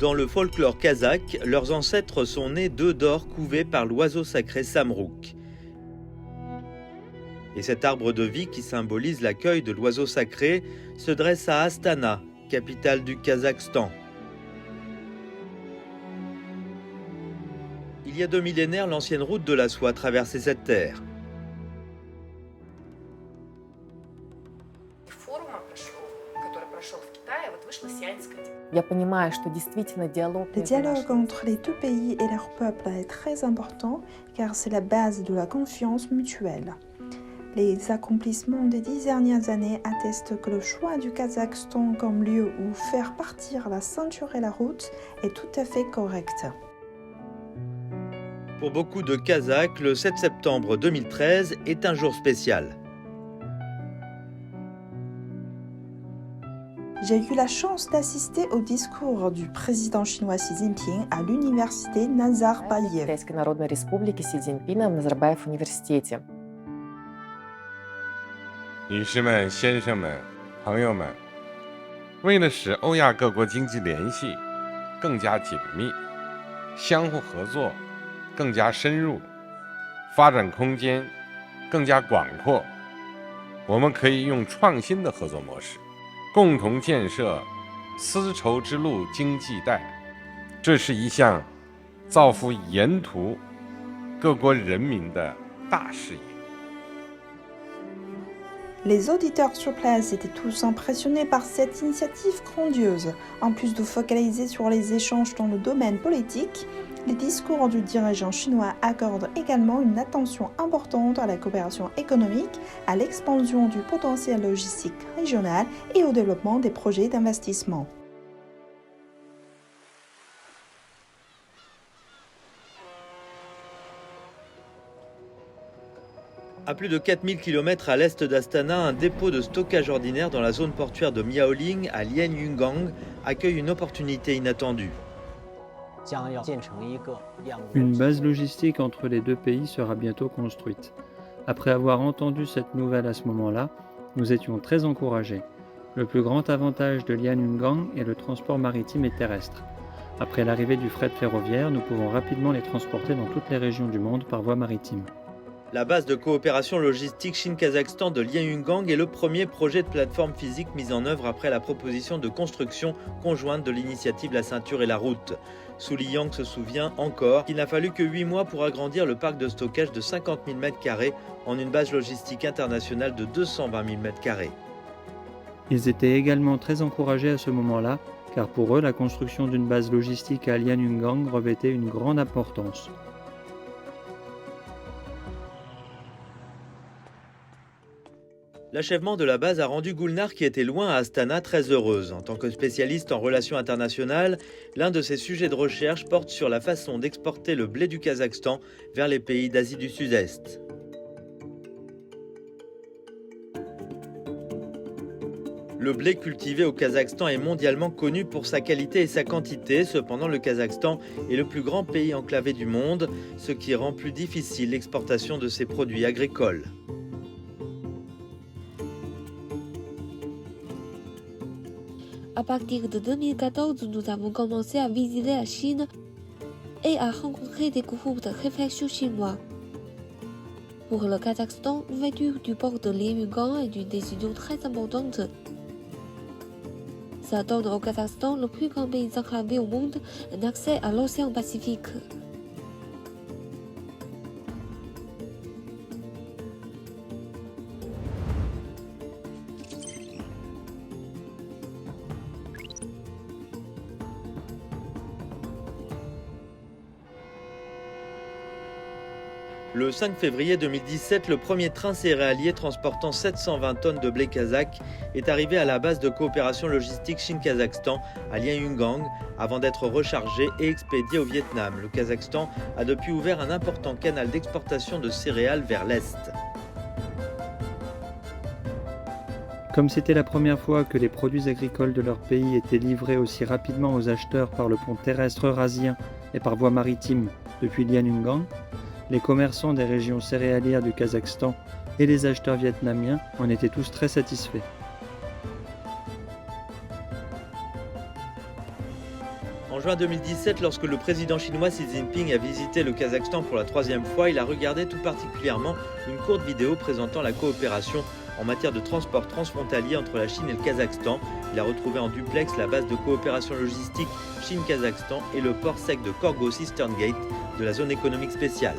Dans le folklore kazakh, leurs ancêtres sont nés d'œufs d'or couvés par l'oiseau sacré Samrouk. Et cet arbre de vie qui symbolise l'accueil de l'oiseau sacré se dresse à Astana, capitale du Kazakhstan. Il y a 2 millénaires, l'ancienne route de la soie traversait cette terre. Le dialogue entre les deux pays et leurs peuples est très important car c'est la base de la confiance mutuelle. Les accomplissements des 10 dernières années attestent que le choix du Kazakhstan comme lieu où faire partir la ceinture et la route est tout à fait correct. Pour beaucoup de Kazakhs, le 7 septembre 2013 est un jour spécial. J'ai eu la chance d'assister au discours du président chinois Xi Jinping à l'université Nazarbayev. Китайской Народной Республики Си Цзиньпина в Назарбаев университете. 女士们、先生们、朋友们，为了使欧亚各国经济联系更加紧密，相互合作更加深入，发展空间更加广阔，我们可以用创新的合作模式，共同建设丝绸之路经济带。这是一项造福沿途各国人民的大事业。 Les auditeurs sur place étaient tous impressionnés par cette initiative grandiose. En plus de focaliser sur les échanges dans le domaine politique, les discours du dirigeant chinois accordent également une attention importante à la coopération économique, à l'expansion du potentiel logistique régional et au développement des projets d'investissement. À plus de 4000 km à l'est d'Astana, un dépôt de stockage ordinaire dans la zone portuaire de Miaoling, à Lianyungang, accueille une opportunité inattendue. Une base logistique entre les deux pays sera bientôt construite. Après avoir entendu cette nouvelle à ce moment-là, nous étions très encouragés. Le plus grand avantage de Lianyungang est le transport maritime et terrestre. Après l'arrivée du fret ferroviaire, nous pouvons rapidement les transporter dans toutes les régions du monde par voie maritime. La base de coopération logistique Chine-Kazakhstan de Lianyungang est le premier projet de plateforme physique mis en œuvre après la proposition de construction conjointe de l'initiative La Ceinture et la Route. Su Liyang se souvient encore qu'il n'a fallu que 8 mois pour agrandir le parc de stockage de 50 000 m² en une base logistique internationale de 220 000 m². Ils étaient également très encouragés à ce moment-là, car pour eux, la construction d'une base logistique à Lianyungang revêtait une grande importance. L'achèvement de la base a rendu Gulnar, qui était loin à Astana, très heureuse. En tant que spécialiste en relations internationales, l'un de ses sujets de recherche porte sur la façon d'exporter le blé du Kazakhstan vers les pays d'Asie du Sud-Est. Le blé cultivé au Kazakhstan est mondialement connu pour sa qualité et sa quantité. Cependant, le Kazakhstan est le plus grand pays enclavé du monde, ce qui rend plus difficile l'exportation de ses produits agricoles. À partir de 2014, nous avons commencé à visiter la Chine et à rencontrer des groupes de réflexion chinois. Pour le Kazakhstan, l'ouverture du port de Lianyungang est une décision très importante. Ça donne au Kazakhstan, le plus grand pays enclavé au monde, un accès à l'océan Pacifique. Le 5 février 2017, le premier train céréalier transportant 720 tonnes de blé kazakh est arrivé à la base de coopération logistique Chine-Kazakhstan à Lianyungang avant d'être rechargé et expédié au Vietnam. Le Kazakhstan a depuis ouvert un important canal d'exportation de céréales vers l'Est. Comme c'était la première fois que les produits agricoles de leur pays étaient livrés aussi rapidement aux acheteurs par le pont terrestre eurasien et par voie maritime depuis Lianyungang, les commerçants des régions céréalières du Kazakhstan et les acheteurs vietnamiens en étaient tous très satisfaits. En juin 2017, lorsque le président chinois Xi Jinping a visité le Kazakhstan pour la 3e fois, il a regardé tout particulièrement une courte vidéo présentant la coopération en matière de transport transfrontalier entre la Chine et le Kazakhstan. Il a retrouvé en duplex la base de coopération logistique Chine-Kazakhstan et le port sec de Korgos Eastern Gate de la zone économique spéciale.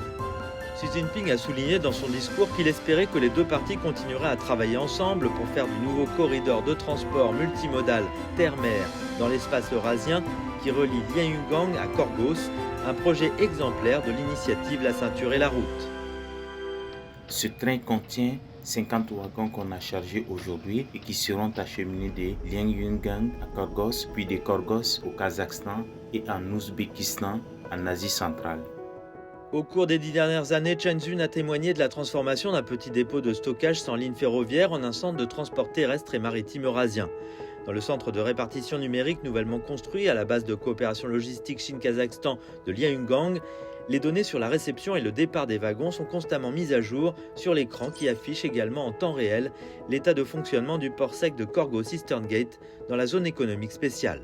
Xi Jinping a souligné dans son discours qu'il espérait que les deux parties continueraient à travailler ensemble pour faire du nouveau corridor de transport multimodal terre-mer dans l'espace eurasien qui relie Lianyungang à Korgos, un projet exemplaire de l'initiative La Ceinture et la Route. Ce train contient 50 wagons qu'on a chargés aujourd'hui et qui seront acheminés de Lianyungang à Korgos, puis de Korgos au Kazakhstan et en Ouzbékistan, en Asie centrale. Au cours des 10 dernières années, Shenzhen a témoigné de la transformation d'un petit dépôt de stockage sans ligne ferroviaire en un centre de transport terrestre et maritime eurasien. Dans le centre de répartition numérique nouvellement construit à la base de coopération logistique Chine-Kazakhstan de Lianyungang, les données sur la réception et le départ des wagons sont constamment mises à jour sur l'écran qui affiche également en temps réel l'état de fonctionnement du port sec de Korgos Eastern Gate dans la zone économique spéciale.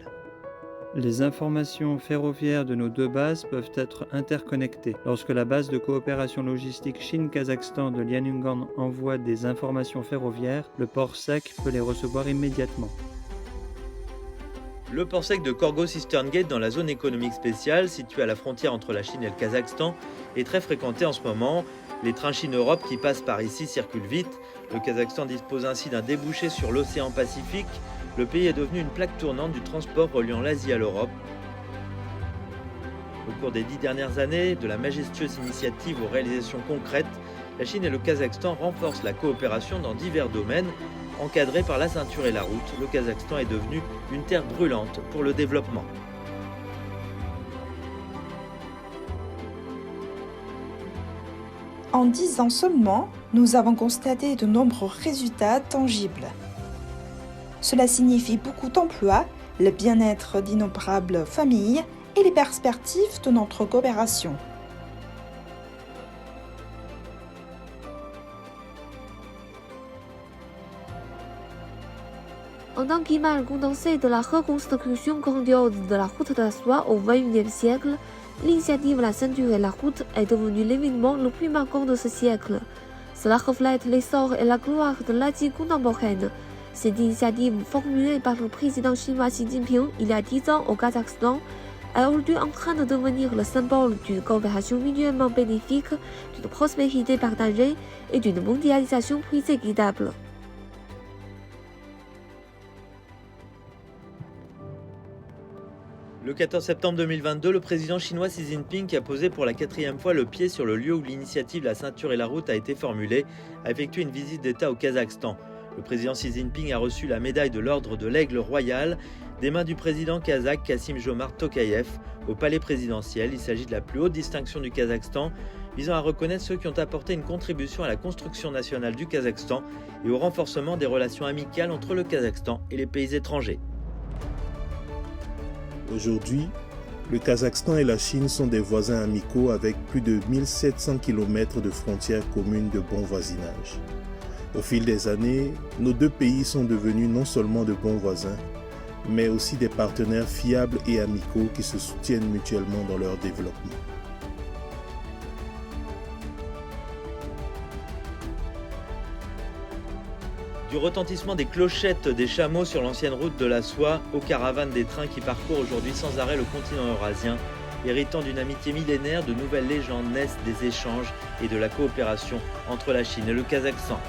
Les informations ferroviaires de nos deux bases peuvent être interconnectées. Lorsque la base de coopération logistique Chine-Kazakhstan de Lianyungang envoie des informations ferroviaires, le port sec peut les recevoir immédiatement. Le port sec de Korgos Eastern Gate dans la zone économique spéciale, située à la frontière entre la Chine et le Kazakhstan, est très fréquenté en ce moment. Les trains Chine-Europe qui passent par ici circulent vite. Le Kazakhstan dispose ainsi d'un débouché sur l'océan Pacifique. Le pays est devenu une plaque tournante du transport reliant l'Asie à l'Europe. Au cours des 10 dernières années, de la majestueuse initiative aux réalisations concrètes, la Chine et le Kazakhstan renforcent la coopération dans divers domaines. Encadré par la ceinture et la route, le Kazakhstan est devenu une terre brûlante pour le développement. En 10 ans seulement, nous avons constaté de nombreux résultats tangibles. Cela signifie beaucoup d'emplois, le bien-être d'innombrables familles et les perspectives de notre coopération. En tant qu'image condensée de la reconstruction grandiose de la route de la soie au XXIe siècle, l'initiative La Ceinture et la Route est devenue l'événement le plus marquant de ce siècle. Cela reflète l'essor et la gloire de l'Asie contemporaine. Cette initiative, formulée par le président chinois Xi Jinping il y a 10 ans au Kazakhstan, est aujourd'hui en train de devenir le symbole d'une coopération mutuellement bénéfique, d'une prospérité partagée et d'une mondialisation plus équitable. Le 14 septembre 2022, le président chinois Xi Jinping, qui a posé pour la 4e fois le pied sur le lieu où l'initiative La Ceinture et la Route a été formulée, a effectué une visite d'État au Kazakhstan. Le président Xi Jinping a reçu la médaille de l'ordre de l'Aigle royal des mains du président kazakh Kassym-Jomart Tokayev au palais présidentiel. Il s'agit de la plus haute distinction du Kazakhstan, visant à reconnaître ceux qui ont apporté une contribution à la construction nationale du Kazakhstan et au renforcement des relations amicales entre le Kazakhstan et les pays étrangers. Aujourd'hui, le Kazakhstan et la Chine sont des voisins amicaux avec plus de 1700 km de frontières communes de bon voisinage. Au fil des années, nos deux pays sont devenus non seulement de bons voisins, mais aussi des partenaires fiables et amicaux qui se soutiennent mutuellement dans leur développement. Du retentissement des clochettes des chameaux sur l'ancienne route de la soie aux caravanes des trains qui parcourent aujourd'hui sans arrêt le continent eurasien, héritant d'une amitié millénaire, de nouvelles légendes naissent des échanges et de la coopération entre la Chine et le Kazakhstan.